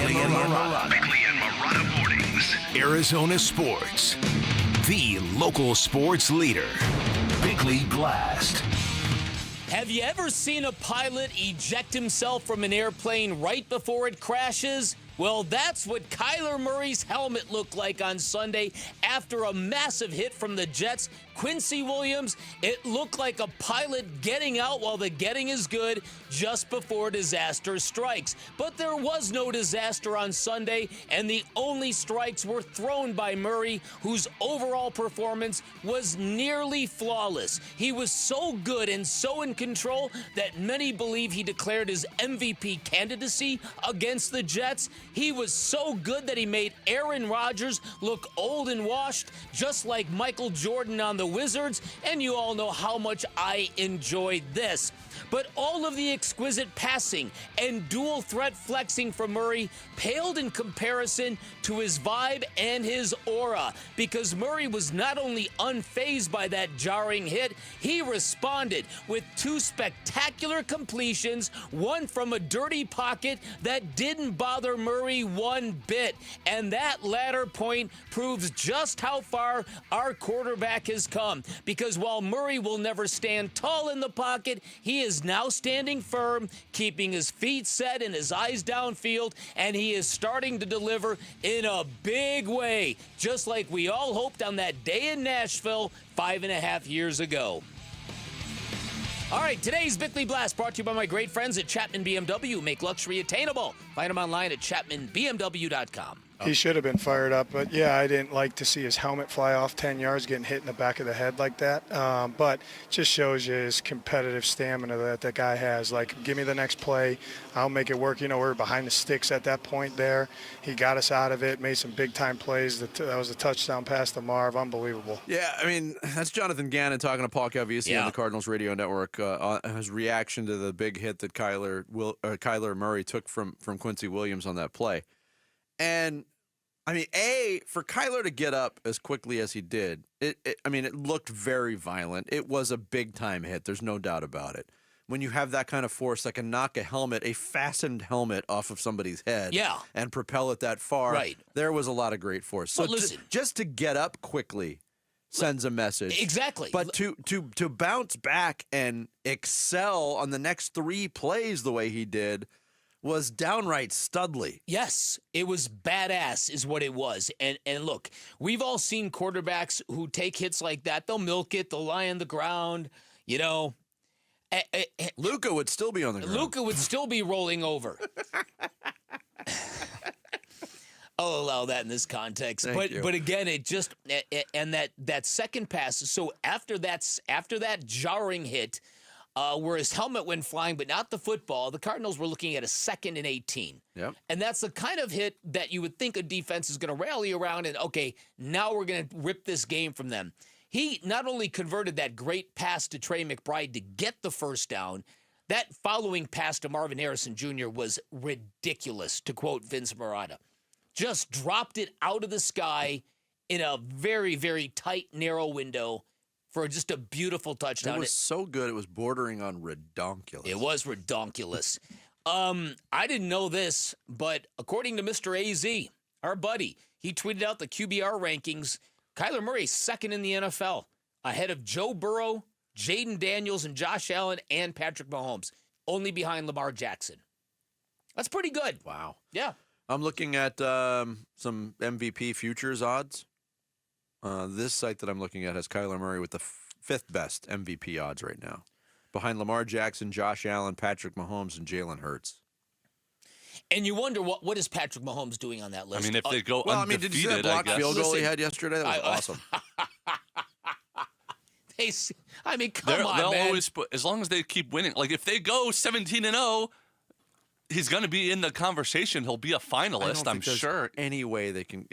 Bickley and Marotta mornings. Arizona Sports, the local sports leader. Bickley Blast. Have you ever seen a pilot eject himself from an airplane right before it crashes? Well, that's what Kyler Murray's helmet looked like on Sunday after a massive hit from the Jets. Quincy Williams, it looked like a pilot getting out while the getting is good just before disaster strikes. But there was no disaster on Sunday, and the only strikes were thrown by Murray, whose overall performance was nearly flawless. He was so good and so in control that many believe he declared his MVP candidacy against the Jets. He was so good that he made Aaron Rodgers look old and washed, just like Michael Jordan on the Wizards, and you all know how much I enjoyed this. But all of the exquisite passing and dual threat flexing from Murray paled in comparison to his vibe and his aura, because Murray was not only unfazed by that jarring hit, he responded with two spectacular completions, one from a dirty pocket that didn't bother Murray one bit. And that latter point proves just how far our quarterback has come, because while Murray will never stand tall in the pocket, he is now standing firm, keeping his feet set and his eyes downfield, and he is starting to deliver in a big way, just like we all hoped on that day in Nashville 5.5 years ago. All right, today's Bickley Blast brought to you by my great friends at Chapman BMW. Make luxury attainable. Find them online at chapmanbmw.com. He should have been fired up, but yeah, I didn't like to see his helmet fly off 10 yards, getting hit in the back of the head like that. But just shows you his competitive stamina that that guy has. Like, give me the next play, I'll make it work. You know, we were behind the sticks at that point there. He got us out of it, made some big-time plays. That was a touchdown pass to Marv. Unbelievable. Yeah, I mean, that's Jonathan Gannon talking to Paul Calvisi on the Cardinals radio network. His reaction to the big hit that Kyler Murray took from Quincy Williams on that play. And I mean, for Kyler to get up as quickly as he did, it looked very violent. It was a big-time hit. There's no doubt about it. When you have that kind of force that can knock a fastened helmet off of somebody's head and propel it that far, there was a lot of great force. So listen, just to get up quickly sends a message. Exactly. But to bounce back and excel on the next three plays the way he did was downright studly. Yes, it was badass is what it was. And look, we've all seen quarterbacks who take hits like that. They'll milk it. They'll lie on the ground. You know. Luka would still be on the ground. Luka would still be rolling over. I'll allow that in this context. But again, it just and that second pass. So after that jarring hit, where his helmet went flying, but not the football, the Cardinals were looking at a 2nd and 18. Yep. And that's the kind of hit that you would think a defense is going to rally around and, okay, now we're going to rip this game from them. He not only converted that great pass to Trey McBride to get the first down, that following pass to Marvin Harrison Jr. was ridiculous, to quote Vince Marotta. Just dropped it out of the sky in a very, very tight, narrow window for just a beautiful touchdown. It was so good, it was bordering on redonkulous. It was redonkulous. I didn't know this, but according to Mr. AZ, our buddy, he tweeted out the QBR rankings. Kyler Murray's second in the NFL, ahead of Joe Burrow, Jaden Daniels, and Josh Allen, and Patrick Mahomes, only behind Lamar Jackson. That's pretty good. Wow. Yeah. I'm looking at some MVP futures odds. This site that I'm looking at has Kyler Murray with the fifth best MVP odds right now, behind Lamar Jackson, Josh Allen, Patrick Mahomes, and Jalen Hurts. And you wonder what is Patrick Mahomes doing on that list? I mean, if they go undefeated, did you see that blocked field goal he had yesterday? That was awesome. Come on, they'll man. always put, as long as they keep winning. Like if they go 17-0, he's going to be in the conversation. He'll be a finalist, I'm sure. Any way they can,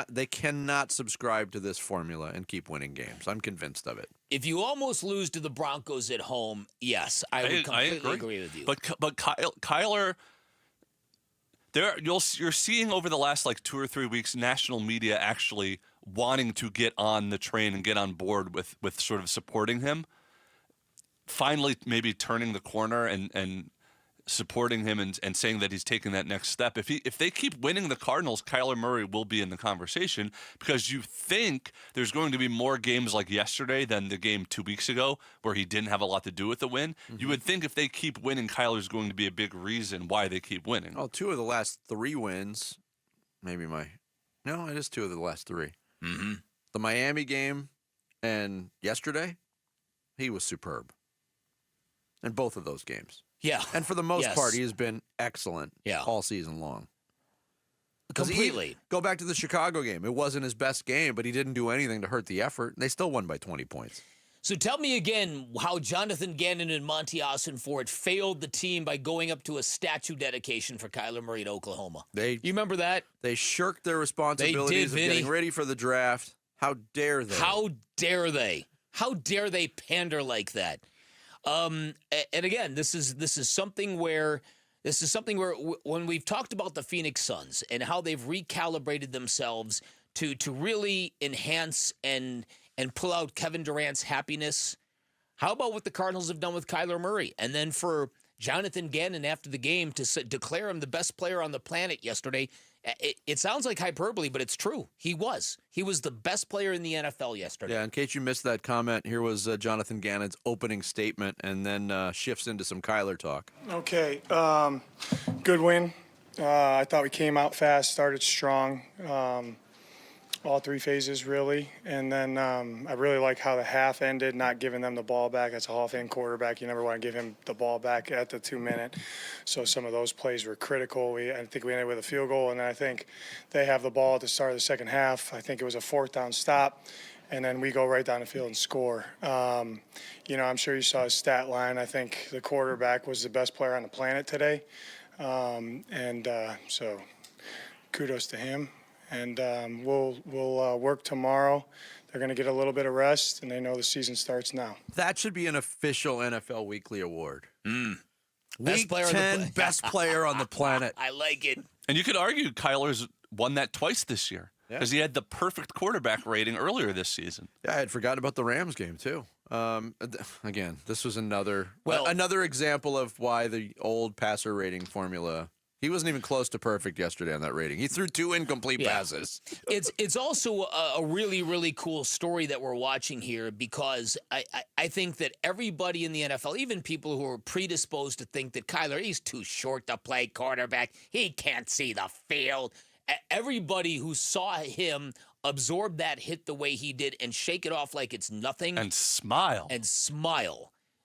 they cannot subscribe to this formula and keep winning games. I'm convinced of it. If you almost lose to the Broncos at home, yes, I would completely agree with you. But Kyler, you're seeing over the last 2 or 3 weeks, national media actually wanting to get on the train and get on board with sort of supporting him. Finally, maybe turning the corner and supporting him and saying that he's taking that next step. If they keep winning the Cardinals, Kyler Murray will be in the conversation, because you think there's going to be more games like yesterday than the game 2 weeks ago where he didn't have a lot to do with the win. Mm-hmm. You would think if they keep winning, Kyler's going to be a big reason why they keep winning. Oh, 2 of the last 3 wins, it is 2 of the last 3. Mm-hmm. The Miami game and yesterday, he was superb in both of those games. Yeah. And for the most part, he has been excellent all season long. Completely. Go back to the Chicago game. It wasn't his best game, but he didn't do anything to hurt the effort. They still won by 20 points. So tell me again how Jonathan Gannon and Monty Ossenfort failed the team by going up to a statue dedication for Kyler Murray in Oklahoma. You remember that? They shirked their responsibilities of getting ready for the draft. How dare they? How dare they? How dare they pander like that? And again, this is something where when we've talked about the Phoenix Suns and how they've recalibrated themselves to really enhance and pull out Kevin Durant's happiness, how about what the Cardinals have done with Kyler Murray? And then for Jonathan Gannon after the game to declare him the best player on the planet yesterday. It sounds like hyperbole, but it's true. He was the best player in the NFL yesterday. Yeah, in case you missed that comment, here was Jonathan Gannon's opening statement, and then shifts into some Kyler talk. Okay, good win. I thought we came out fast, started strong. All 3 phases, really. And then I really like how the half ended, not giving them the ball back. That's a Hall of Fame quarterback. You never want to give him the ball back at the 2-minute. So some of those plays were critical. I think we ended with a field goal, and then I think they have the ball at the start of the second half. I think it was a 4th down stop, and then we go right down the field and score. I'm sure you saw his stat line. I think the quarterback was the best player on the planet today. So kudos to him. And we'll work tomorrow. They're going to get a little bit of rest, and they know the season starts now. That should be an official NFL Weekly Award. Best player 10, on the best player on the planet. I like it. And you could argue Kyler's won that twice this year because he had the perfect quarterback rating earlier this season. Yeah, I had forgotten about the Rams game, too. Again, this was another example of why the old passer rating formula. He wasn't even close to perfect yesterday on that rating. He threw 2 incomplete passes. It's also a really, really cool story that we're watching here, because I think that everybody in the NFL, even people who are predisposed to think that Kyler, he's too short to play quarterback, he can't see the field. Everybody who saw him absorb that hit the way he did and shake it off like it's nothing. And smile.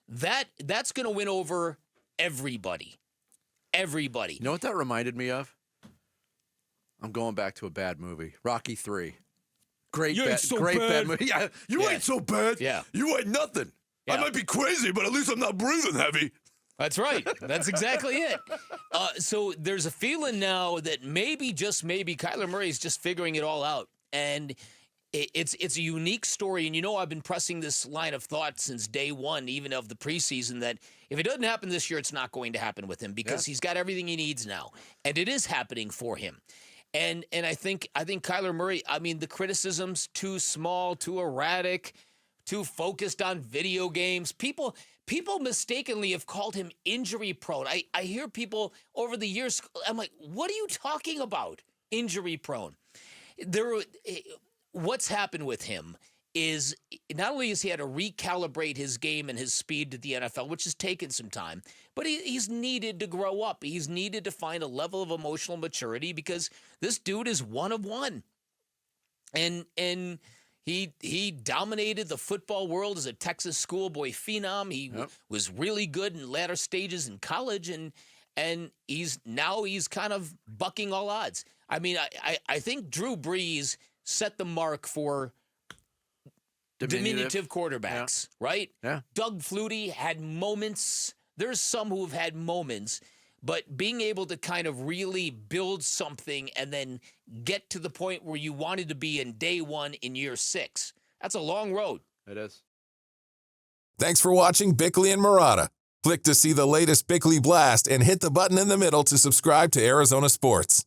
That's going to win over everybody. Everybody. You know what that reminded me of? I'm going back to a bad movie, Rocky III. Great bad movie. Yeah, you ain't so bad. Yeah, you ain't nothing. Yeah. I might be crazy, but at least I'm not breathing heavy. That's right. That's exactly it. So there's a feeling now that maybe, just maybe, Kyler Murray is just figuring it all out, and it's a unique story. And I've been pressing this line of thought since day one, even of the preseason, that if it doesn't happen this year, it's not going to happen with him, because he's got everything he needs now, and it is happening for him. And I think Kyler Murray, the criticisms, too small, too erratic, too focused on video games. People mistakenly have called him injury prone. I hear people over the years, I'm like, what are you talking about? Injury prone. What's happened with him is not only has he had to recalibrate his game and his speed to the NFL, which has taken some time, but he's needed to grow up. He's needed to find a level of emotional maturity, because this dude is one of one. And he dominated the football world as a Texas schoolboy phenom. He was really good in latter stages in college, and he's kind of bucking all odds. I think Drew Brees set the mark for diminutive quarterbacks, right? Yeah. Doug Flutie had moments. There's some who have had moments, but being able to kind of really build something and then get to the point where you wanted to be in day one in year 6, that's a long road. It is. Thanks for watching Bickley and Marotta. Click to see the latest Bickley Blast and hit the button in the middle to subscribe to Arizona Sports.